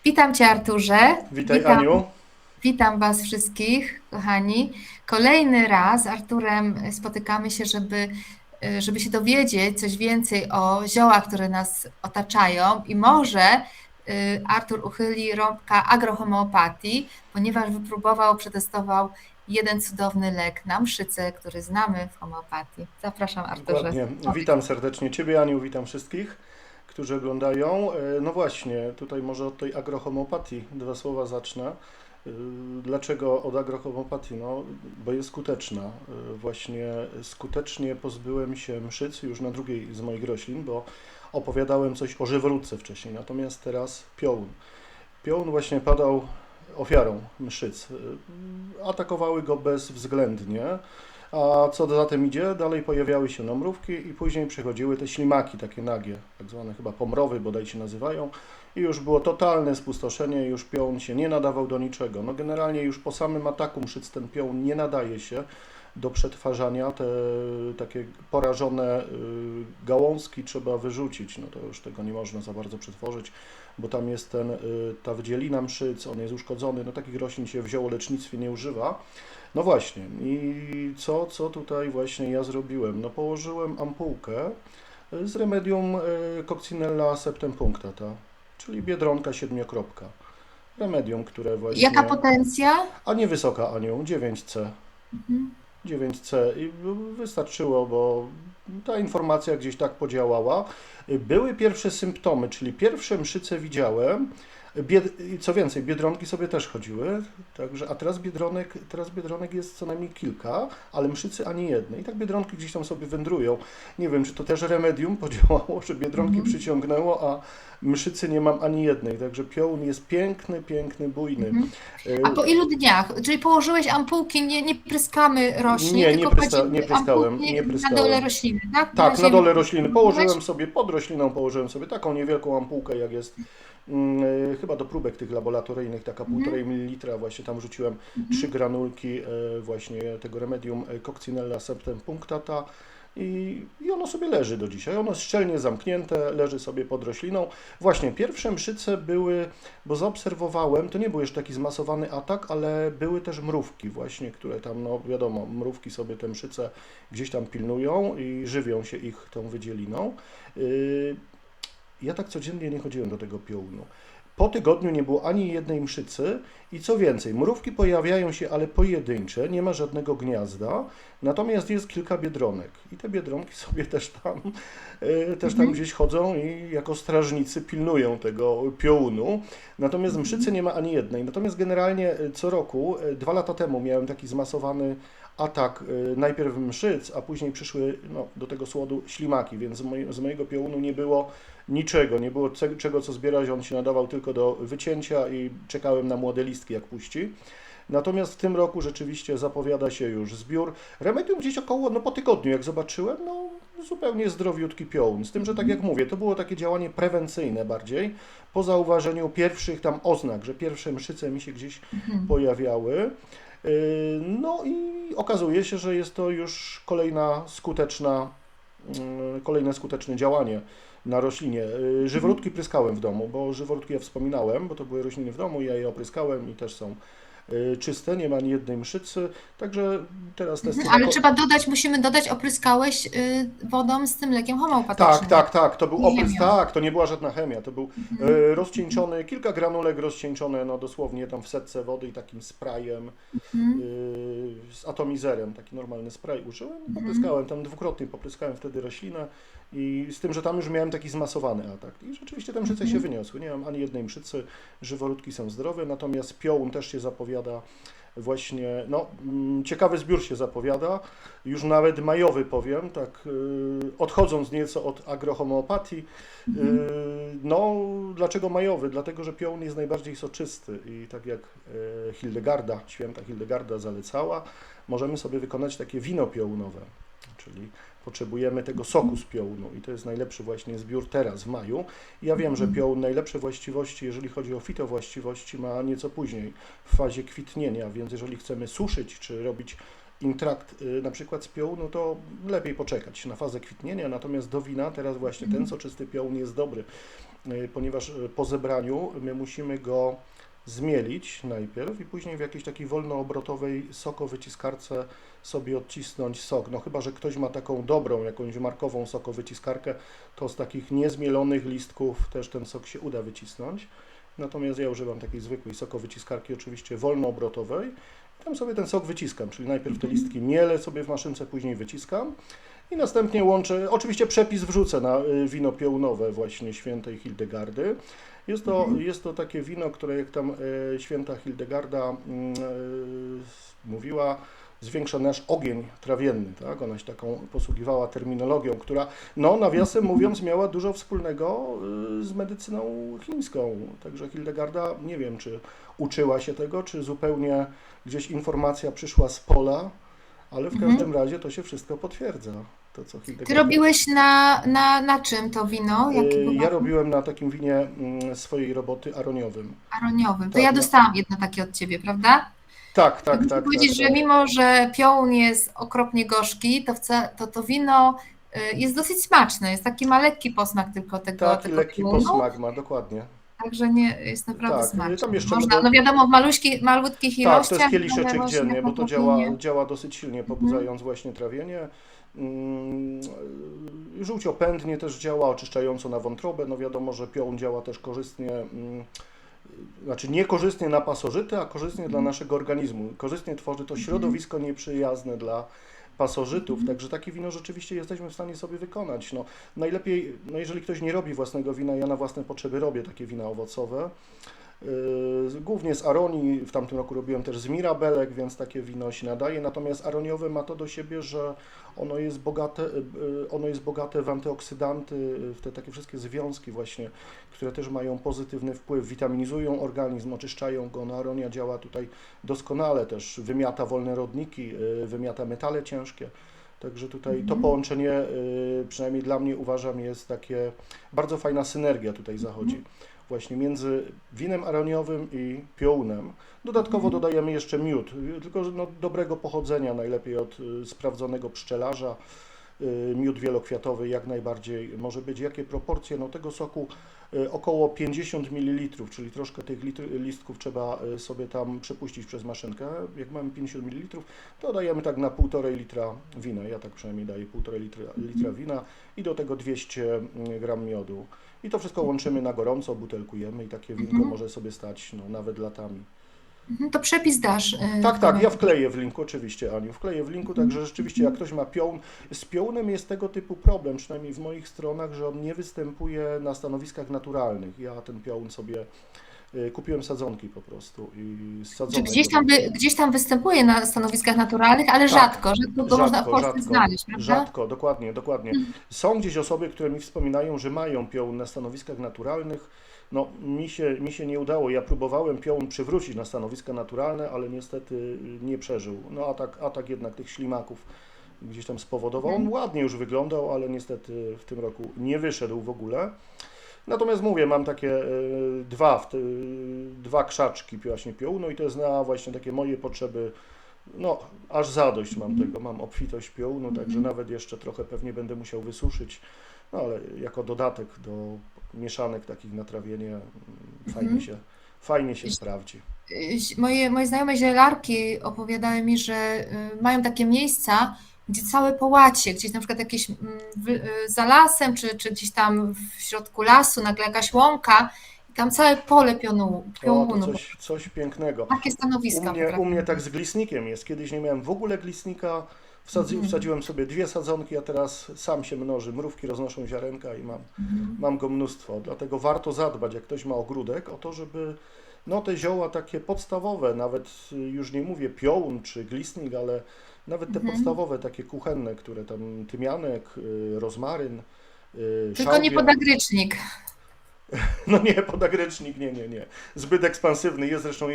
Witam Cię, Arturze. Witaj, Aniu. Witam Was wszystkich, kochani. Kolejny raz z Arturem spotykamy się, żeby się dowiedzieć coś więcej o ziołach, które nas otaczają i może Artur uchyli rąbka agrohomeopatii, ponieważ wypróbował, przetestował jeden cudowny lek na mszycę, który znamy w homeopatii. Zapraszam, Arturze. Dokładnie. Witam serdecznie Ciebie, Aniu, witam wszystkich, którzy oglądają. No właśnie, tutaj może od tej agrohomeopatii dwa słowa zacznę. Dlaczego od agrohomeopatii? No, bo jest skuteczna. Właśnie skutecznie pozbyłem się mszyc już na drugiej z moich roślin, bo opowiadałem coś o żywrótce wcześniej, natomiast teraz piołun. Piołun właśnie padał ofiarą mszyc. Atakowały go bezwzględnie. A co za tym idzie, dalej pojawiały się nomrówki i później przychodziły te ślimaki, takie nagie, tak zwane chyba pomrowy bodaj się nazywają. I już było totalne spustoszenie, już piołun się nie nadawał do niczego. No generalnie już po samym ataku mszyc ten piołun nie nadaje się do przetwarzania. Te takie porażone gałązki trzeba wyrzucić, no to już tego nie można za bardzo przetworzyć, bo tam jest ta wydzielina mszyc, on jest uszkodzony, no takich roślin się w ziołolecznictwie nie używa. No właśnie, i co tutaj właśnie ja zrobiłem? No położyłem ampułkę z remedium Coccinella septem punctata, czyli biedronka siedmiokropka. Remedium, które Jaka właśnie, potencja? a nie wysoka Aniu, 9C. Mhm. 9C i wystarczyło, bo ta informacja gdzieś tak podziałała. Były pierwsze symptomy, czyli pierwsze mszyce widziałem. Co więcej, biedronki sobie też chodziły, także, a teraz biedronek jest co najmniej kilka, ale mszycy ani jednej. I tak biedronki gdzieś tam sobie wędrują. Nie wiem, czy to też remedium podziałało, że biedronki Mhm. przyciągnęło, a mszycy nie mam ani jednej. Także piołun jest piękny, piękny, bujny. Mhm. A Y, po ilu dniach? Czyli położyłeś ampułki, nie pryskamy roślin, Nie, tylko nie kładziemy pryskałem, ampułki nie na dole pryskałem. rośliny, tak? Na Tak, na ziemi dole rośliny położyłeś? położyłem sobie, pod rośliną położyłem sobie taką niewielką ampułkę, jak jest chyba do próbek tych laboratoryjnych, taka Mhm. 1,5 ml, właśnie tam rzuciłem trzy Mhm. granulki właśnie tego remedium Coccinella septem punctata i ono sobie leży do dzisiaj. Ono jest szczelnie zamknięte, leży sobie pod rośliną. Właśnie pierwsze mszyce były, bo zaobserwowałem, to nie był jeszcze taki zmasowany atak, ale były też mrówki właśnie, które tam, no wiadomo, mrówki sobie te mszyce gdzieś tam pilnują i żywią się ich tą wydzieliną. Yy, Ja tak codziennie nie chodziłem do tego piołunu. Po tygodniu nie było ani jednej mszycy i co więcej, mrówki pojawiają się, ale pojedyncze, nie ma żadnego gniazda, natomiast jest kilka biedronek i te biedronki sobie też tam Mhm. gdzieś chodzą i jako strażnicy pilnują tego piołunu, natomiast mszycy Mhm. nie ma ani jednej. Natomiast generalnie co roku, 2 lata temu miałem taki zmasowany atak najpierw mszyc, a później przyszły no, do tego słodu ślimaki, więc z mojego piołunu nie było niczego, nie było czego co zbierać, on się nadawał tylko do wycięcia i czekałem na młode listki jak puści. Natomiast w tym roku rzeczywiście zapowiada się już zbiór. Remedium gdzieś około, no po tygodniu jak zobaczyłem, no zupełnie zdrowiutki piołun. Z tym, że tak jak mówię, to było takie działanie prewencyjne bardziej, po zauważeniu pierwszych tam oznak, że pierwsze mszyce mi się gdzieś Mhm. pojawiały. No i okazuje się, że jest to już kolejne skuteczne działanie na roślinie. Mhm. Żywotki pryskałem w domu, bo żywotki ja wspominałem, bo to były rośliny w domu, ja je opryskałem i też są czyste, nie ma ani jednej mszycy, także teraz Mhm. testy Ale trzeba dodać, musimy dodać, opryskałeś wodą z tym lekiem Tak, homeopatycznym. tak, tak, to był Nie oprysk, ziemią. tak, to nie była żadna chemia, to był Mhm. Mhm. rozcieńczony, kilka granulek rozcieńczone, no dosłownie tam w setce wody i takim sprayem, Mhm. z atomizerem, taki normalny spray użyłem, Mhm. popryskałem, tam dwukrotnie popryskałem wtedy roślinę i z tym, że tam już miałem taki zmasowany atak. I rzeczywiście te mszyce się Mhm. wyniosły, nie mam ani jednej mszycy, żyworódki są zdrowe, natomiast piołun też się zapowiada właśnie, no ciekawy zbiór się zapowiada, już nawet majowy powiem, tak odchodząc nieco od agrohomeopatii. Mhm. No, dlaczego majowy? Dlatego, że piołun jest najbardziej soczysty i tak jak święta Hildegarda zalecała, możemy sobie wykonać takie wino piołunowe, czyli potrzebujemy tego soku z piołunu i to jest najlepszy właśnie zbiór teraz w maju. Ja wiem, że Mhm. piołun najlepsze właściwości, jeżeli chodzi o fitowłaściwości, ma nieco później, w fazie kwitnienia, więc jeżeli chcemy suszyć czy robić intrakt na przykład z piołunu, to lepiej poczekać na fazę kwitnienia, natomiast do wina teraz właśnie ten Mhm. soczysty piołun jest dobry. ponieważ po zebraniu my musimy go zmielić najpierw i później w jakiejś takiej wolnoobrotowej sokowyciskarce sobie odcisnąć sok. No chyba, że ktoś ma taką dobrą, jakąś markową sokowyciskarkę, to z takich niezmielonych listków też ten sok się uda wycisnąć. Natomiast ja używam takiej zwykłej sokowyciskarki, oczywiście wolnoobrotowej. Tam sobie ten sok wyciskam, czyli najpierw te listki mielę sobie w maszynce, później wyciskam i następnie łączę, oczywiście przepis wrzucę na wino piołnowe właśnie świętej Hildegardy. Jest to takie wino, które jak tam święta Hildegarda mówiła, zwiększa nasz ogień trawienny, tak? Ona się taką posługiwała terminologią, która, no nawiasem mówiąc, miała dużo wspólnego z medycyną chińską. Także Hildegarda, nie wiem, czy uczyła się tego, czy zupełnie gdzieś informacja przyszła z pola, ale w każdym razie to się wszystko potwierdza. To, co Ty Hildegarda. robiłeś na czym to wino? Jakiego Ja robiłem na takim winie swojej roboty aroniowym. aroniowym? To Tak, ja no. dostałam jedno takie od ciebie, prawda? Tak, I muszę powiedzieć, że mimo, że piołun jest okropnie gorzki, to wino jest dosyć smaczne. Jest taki ma lekki posmak tylko Taki tego lekki piołunu. posmak ma, dokładnie. Także nie, jest naprawdę Tak, smaczny. tam jeszcze Można, mogę- no wiadomo, w malutkich Tak, ilościach. to jest kieliszeczek ale właśnie dziennie, bo taką to opinię. działa dosyć silnie, pobudzając właśnie trawienie. Żółciopędnie też działa, oczyszczająco na wątrobę. No wiadomo, że piołun działa też korzystnie, znaczy niekorzystnie na pasożyty, a korzystnie dla naszego organizmu. Korzystnie tworzy to środowisko nieprzyjazne dla pasożytów, także takie wino rzeczywiście jesteśmy w stanie sobie wykonać. No, najlepiej, no jeżeli ktoś nie robi własnego wina, ja na własne potrzeby robię takie wina owocowe. Głównie z aronii, w tamtym roku robiłem też z mirabelek, więc takie wino się nadaje, natomiast aroniowe ma to do siebie, że ono jest bogate w antyoksydanty, w te takie wszystkie związki właśnie, które też mają pozytywny wpływ, witaminizują organizm, oczyszczają go. No, aronia działa tutaj doskonale, też wymiata wolne rodniki, wymiata metale ciężkie. Także tutaj to połączenie, przynajmniej dla mnie uważam, jest takie, bardzo fajna synergia tutaj zachodzi właśnie między winem aroniowym i piołunem. Dodatkowo dodajemy jeszcze miód, tylko że no, dobrego pochodzenia, najlepiej od sprawdzonego pszczelarza. Miód wielokwiatowy jak najbardziej może być. Jakie proporcje? No tego soku około 50 ml, czyli troszkę tych listków trzeba sobie tam przepuścić przez maszynkę. Jak mamy 50 ml, to dajemy tak na 1,5 litra wina. Ja tak przynajmniej daję 1,5 litra wina i do tego 200 gram miodu. I to wszystko łączymy na gorąco, butelkujemy i takie winko może sobie stać no, nawet latami. To przepis dasz. Tak, ja wkleję w linku, oczywiście, Aniu, wkleję w linku, także rzeczywiście jak ktoś ma piołun, z piołunem jest tego typu problem, przynajmniej w moich stronach, że on nie występuje na stanowiskach naturalnych. Ja ten piołun sobie kupiłem sadzonki po prostu i z Czy sadzonek. gdzieś tam występuje na stanowiskach naturalnych, ale rzadko go można w Polsce znaleźć, prawda? Rzadko, dokładnie. Są gdzieś osoby, które mi wspominają, że mają piołun na stanowiskach naturalnych. No, mi się nie udało. Ja próbowałem piołun przywrócić na stanowiska naturalne, ale niestety nie przeżył. No, atak jednak tych ślimaków gdzieś tam spowodował. On ładnie już wyglądał, ale niestety w tym roku nie wyszedł w ogóle. Natomiast mówię, mam takie dwa krzaczki właśnie piołunu i to jest na właśnie takie moje potrzeby. No, aż zadość mam tego, mam obfitość piołunu, także nawet jeszcze trochę pewnie będę musiał wysuszyć, no ale jako dodatek do mieszanek takich na trawienie fajnie się sprawdzi. Moje znajome zielarki opowiadały mi, że mają takie miejsca, gdzie całe połacie, gdzieś na przykład jakieś za lasem, czy gdzieś tam w środku lasu, nagle jakaś łąka, i tam całe pole O, piołunu. to coś pięknego. Takie stanowiska U mnie tak z glisnikiem jest. Kiedyś nie miałem w ogóle glisnika, wsadziłem sobie 2 sadzonki, a teraz sam się mnoży. Mrówki roznoszą ziarenka i mam go mnóstwo. Dlatego warto zadbać, jak ktoś ma ogródek, o to, żeby no, te zioła takie podstawowe, nawet już nie mówię piołun czy glisnik, ale nawet te podstawowe, takie kuchenne, które tam tymianek, rozmaryn, Tylko nie szałwię. podagrycznik. No nie, podagrycznik, nie. Zbyt ekspansywny jest, zresztą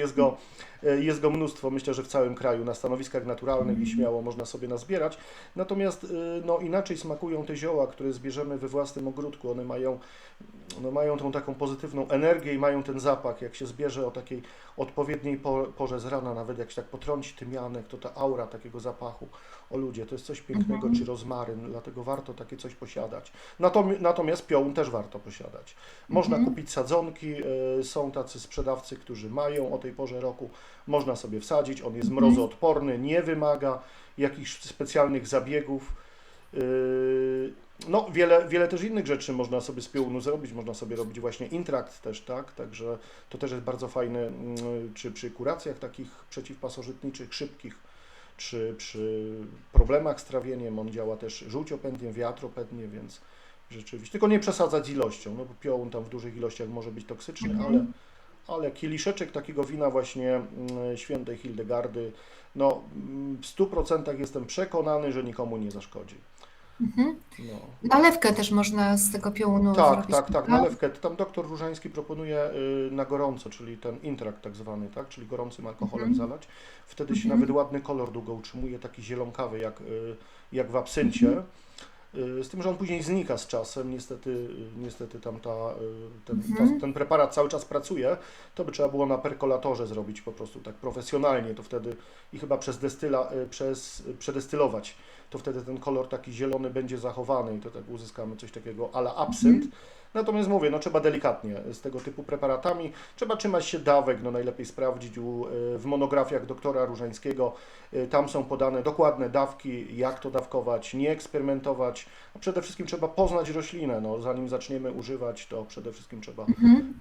jest go mnóstwo, myślę, że w całym kraju, na stanowiskach naturalnych i śmiało można sobie nazbierać. Natomiast no, inaczej smakują te zioła, które zbierzemy we własnym ogródku. One mają tą taką pozytywną energię i mają ten zapach. Jak się zbierze o takiej odpowiedniej porze z rana, nawet jak się tak potrąci tymianek, to ta aura takiego zapachu. O ludzie, to jest coś pięknego, czy rozmaryn, dlatego warto takie coś posiadać. Natomiast piołun też warto posiadać. Można kupić sadzonki, są tacy sprzedawcy, którzy mają o tej porze roku, można sobie wsadzić, on jest mrozoodporny, nie wymaga jakichś specjalnych zabiegów. No, wiele też innych rzeczy można sobie z piołunu zrobić, można sobie robić właśnie intrakt też, tak, także to też jest bardzo fajne, czy przy kuracjach takich przeciwpasożytniczych, szybkich, czy przy problemach z trawieniem, on działa też żółciopędnie, wiatropędnie, więc rzeczywiście, tylko nie przesadzać z ilością, no bo piołun tam w dużych ilościach może być toksyczny, ale kieliszeczek takiego wina właśnie świętej Hildegardy, no w 100% jestem przekonany, że nikomu nie zaszkodzi. No. Nalewkę też można z tego piołunu Tak, zrobić, tak, tak, prawda? nalewkę. Tam doktor Różański proponuje na gorąco, czyli ten intrakt tak zwany, tak, czyli gorącym alkoholem zalać. Wtedy się nawet ładny kolor długo utrzymuje, taki zielonkawy jak w absyncie. Z tym, że on później znika z czasem, niestety tam ten preparat cały czas pracuje, to by trzeba było na perkolatorze zrobić po prostu tak profesjonalnie, to wtedy i chyba przedestylować, to wtedy ten kolor taki zielony będzie zachowany i to tak uzyskamy coś takiego a la absynt. Natomiast mówię, no trzeba delikatnie z tego typu preparatami, trzeba trzymać się dawek, no najlepiej sprawdzić w monografiach doktora Różańskiego, tam są podane dokładne dawki, jak to dawkować, nie eksperymentować, a przede wszystkim trzeba poznać roślinę, no zanim zaczniemy używać, to przede wszystkim trzeba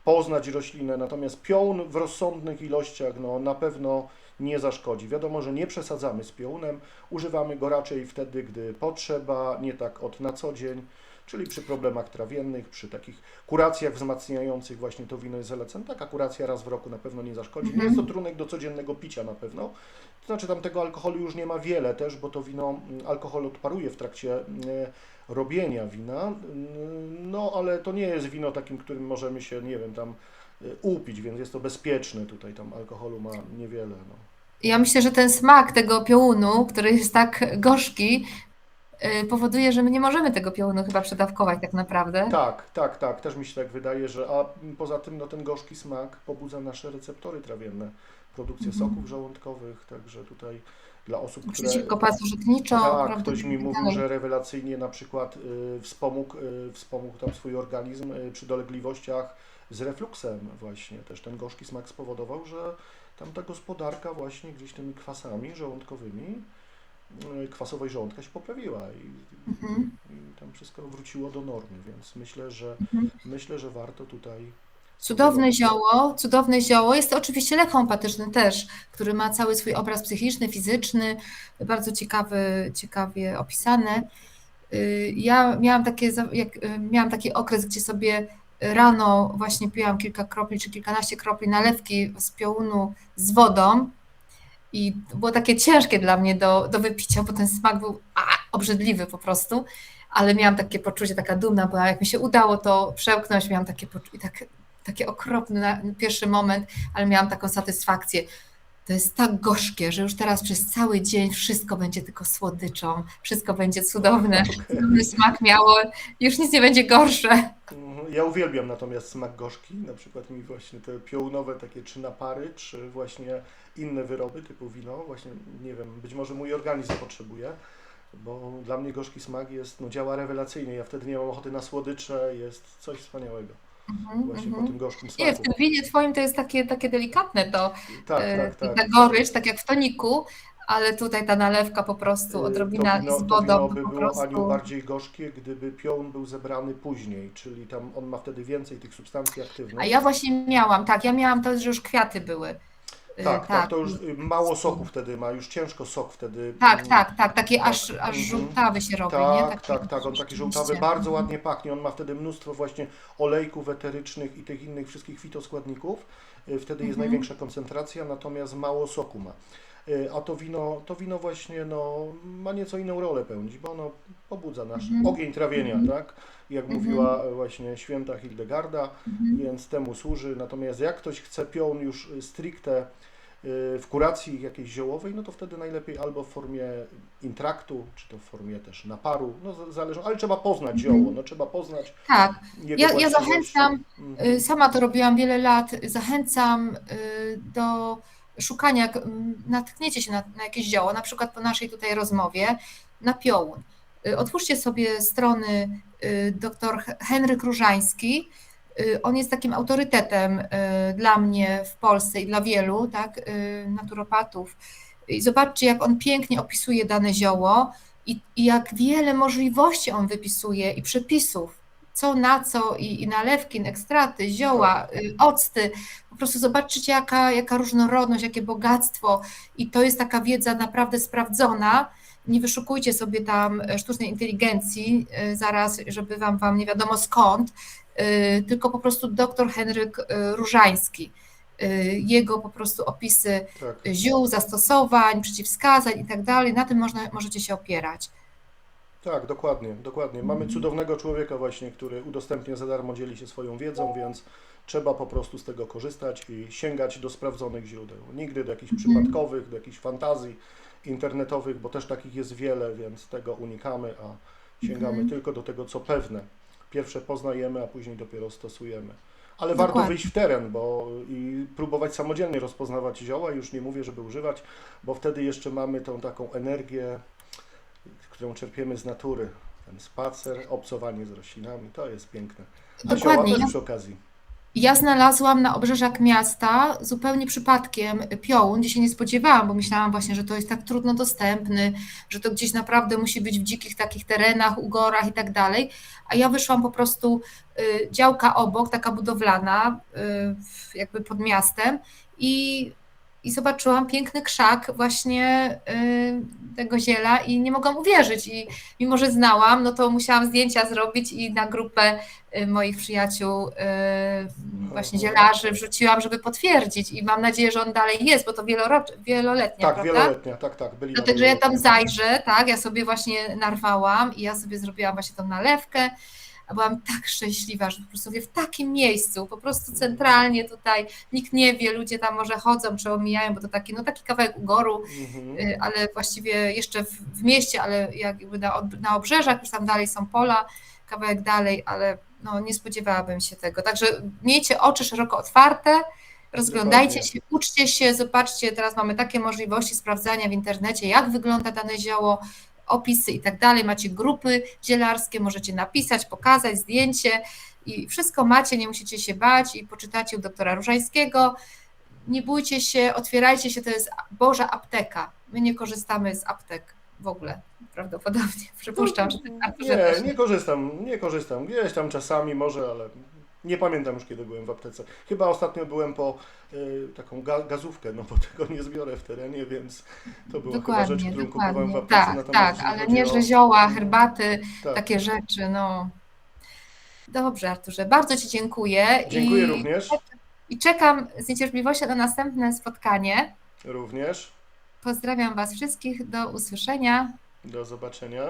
poznać roślinę, natomiast piołun w rozsądnych ilościach, no na pewno nie zaszkodzi. Wiadomo, że nie przesadzamy z piołunem, używamy go raczej wtedy, gdy potrzeba, nie tak na co dzień, czyli przy problemach trawiennych, przy takich kuracjach wzmacniających właśnie to wino jest zalecane. Taka kuracja raz w roku na pewno nie zaszkodzi. Nie jest to trunek do codziennego picia na pewno. To znaczy tam tego alkoholu już nie ma wiele też, bo to wino, alkohol odparuje w trakcie robienia wina, no ale to nie jest wino takim, którym możemy się, nie wiem, tam upić, więc jest to bezpieczne. Tutaj tam alkoholu ma niewiele. No. Ja myślę, że ten smak tego piołunu, który jest tak gorzki, powoduje, że my nie możemy tego piołunu chyba przedawkować tak naprawdę. Tak, też mi się tak wydaje, a poza tym no, ten gorzki smak pobudza nasze receptory trawienne, produkcję soków żołądkowych, także tutaj dla osób, które... Przeciwko pasożytniczo, Tak, prawda? ktoś mi I tak mówił, dalej. że rewelacyjnie na przykład wspomógł tam swój organizm przy dolegliwościach z refluksem właśnie. Też ten gorzki smak spowodował, że tam ta gospodarka właśnie gdzieś tymi kwasami żołądkowymi, kwasowość żołądka się poprawiła i tam wszystko wróciło do normy, więc myślę, że warto tutaj Cudowne spróbować. zioło, cudowne zioło. Jest to oczywiście lek homeopatyczny też, który ma cały swój obraz psychiczny, fizyczny, bardzo ciekawie opisany. Ja miałam taki okres, gdzie sobie rano właśnie piłam kilka kropli czy kilkanaście kropli nalewki z piołunu z wodą i to było takie ciężkie dla mnie do wypicia, bo ten smak był obrzydliwy po prostu, ale miałam takie poczucie, taka dumna była, jak mi się udało to przełknąć, miałam takie poczucie, takie okropne na pierwszy moment, ale miałam taką satysfakcję. To jest tak gorzkie, że już teraz przez cały dzień wszystko będzie tylko słodyczą, wszystko będzie cudowne, cudowny smak miało, już nic nie będzie gorsze. Ja uwielbiam natomiast smak gorzki, na przykład mi właśnie te piołunowe takie czy napary, czy właśnie inne wyroby typu wino, właśnie nie wiem, być może mój organizm potrzebuje, bo dla mnie gorzki smak jest, no działa rewelacyjnie, ja wtedy nie mam ochoty na słodycze, jest coś wspaniałego właśnie po tym gorzkim Nie, w smaku. tym winie twoim to jest takie delikatne Tak. ta gorycz, tak jak w toniku, ale tutaj ta nalewka po prostu, odrobina z To wodą, wino to by po było, Aniu, prostu... bardziej gorzkie, gdyby piołun był zebrany później, czyli tam on ma wtedy więcej tych substancji A aktywnych. ja właśnie miałam, tak, ja miałam to, że już kwiaty były. Tak, Tak, to już mało soku wtedy ma, już ciężko sok wtedy. tak, takie Tak, aż żółtawy się robi, nie? Tak, on taki żółtawy, rzeczywiście. bardzo ładnie pachnie, on ma wtedy mnóstwo właśnie olejków eterycznych i tych innych wszystkich fitoskładników, wtedy jest największa koncentracja, natomiast mało soku ma. A to wino właśnie no, ma nieco inną rolę pełnić, bo ono pobudza nasz ogień trawienia, tak? Jak mówiła właśnie święta Hildegarda, więc temu służy. Natomiast jak ktoś chce piołun już stricte w kuracji jakiejś ziołowej, no to wtedy najlepiej albo w formie intraktu, czy to w formie też naparu, no zależy, ale trzeba poznać zioło, no trzeba poznać Tak, jego ja właściwości. zachęcam, sama to robiłam wiele lat, zachęcam do szukania, jak natkniecie się na jakieś zioło, na przykład po naszej tutaj rozmowie, na piołun. Otwórzcie sobie strony dr Henryk Różański, On jest takim autorytetem dla mnie w Polsce i dla wielu, tak, naturopatów. I zobaczcie, jak on pięknie opisuje dane zioło i jak wiele możliwości on wypisuje i przepisów, co na co i nalewki, ekstrakty, Tak, zioła, octy. Po prostu zobaczycie, jaka różnorodność, jakie bogactwo i to jest taka wiedza naprawdę sprawdzona. Nie wyszukujcie sobie tam sztucznej inteligencji zaraz, żeby wam nie wiadomo skąd, tylko po prostu dr Henryk Różański. Jego po prostu opisy tak. ziół, zastosowań, przeciwwskazań i tak dalej, na tym możecie się opierać. Tak, dokładnie, dokładnie. Mamy cudownego człowieka właśnie, który udostępnia za darmo, dzieli się swoją wiedzą, więc trzeba po prostu z tego korzystać i sięgać do sprawdzonych źródeł. Nigdy do jakichś przypadkowych, do jakichś fantazji internetowych, bo też takich jest wiele, więc tego unikamy, a sięgamy tylko do tego, co pewne. Pierwsze poznajemy, a później dopiero stosujemy. Ale warto Dokładnie. wyjść w teren, bo i próbować samodzielnie rozpoznawać zioła, już nie mówię, żeby używać, bo wtedy jeszcze mamy tą taką energię, którą czerpiemy z natury. Ten spacer, obcowanie z roślinami, to jest piękne. A zioła Dokładnie. też przy okazji. Ja znalazłam na obrzeżach miasta zupełnie przypadkiem piołun, gdzie się nie spodziewałam, bo myślałam właśnie, że to jest tak trudno dostępny, że to gdzieś naprawdę musi być w dzikich takich terenach, u gorach i tak dalej. A ja wyszłam po prostu działka obok, taka budowlana, jakby pod miastem i zobaczyłam piękny krzak właśnie tego ziela i nie mogłam uwierzyć. I mimo, że znałam, no to musiałam zdjęcia zrobić i na grupę moich przyjaciół, właśnie zielarzy wrzuciłam, żeby potwierdzić i mam nadzieję, że on dalej jest, bo to wieloletnia, Tak, prawda? wieloletnia, tak, tak, byli na Dlatego, że ja tam wieloletnim. zajrzę, tak, ja sobie właśnie narwałam i ja sobie zrobiłam właśnie tą nalewkę, a byłam tak szczęśliwa, że po prostu w takim miejscu, po prostu centralnie tutaj, nikt nie wie, ludzie tam może chodzą czy omijają, bo to taki, no taki kawałek ugoru, Mhm. ale właściwie jeszcze w mieście, ale jakby na obrzeżach, już tam dalej są pola, kawałek dalej, ale no, nie spodziewałabym się tego. Także miejcie oczy szeroko otwarte, rozglądajcie Dokładnie, się, uczcie się, zobaczcie, teraz mamy takie możliwości sprawdzania w internecie, jak wygląda dane zioło, opisy i tak dalej. Macie grupy zielarskie, możecie napisać, pokazać zdjęcie i wszystko macie, nie musicie się bać i poczytacie u doktora Różańskiego. Nie bójcie się, otwierajcie się, to jest Boża apteka. My nie korzystamy z aptek w ogóle, prawdopodobnie. no, Przypuszczam, że ty, Arturze, nie, też nie. nie korzystam. Gdzieś tam czasami może, ale nie pamiętam już kiedy byłem w aptece. Chyba ostatnio byłem po taką gazówkę, no bo tego nie zbiorę w terenie, więc to była chyba rzecz, Dokładnie, którą kupowałem w dokładnie. aptece. Tak, Natomiast tak, jeżeli ale chodzi nie, że o... zioła, herbaty, Tak, takie rzeczy, no. Dobrze, Arturze, bardzo Ci dziękuję dziękuję również, i czekam z niecierpliwością na następne spotkanie. również. Pozdrawiam Was wszystkich, do usłyszenia. Do zobaczenia.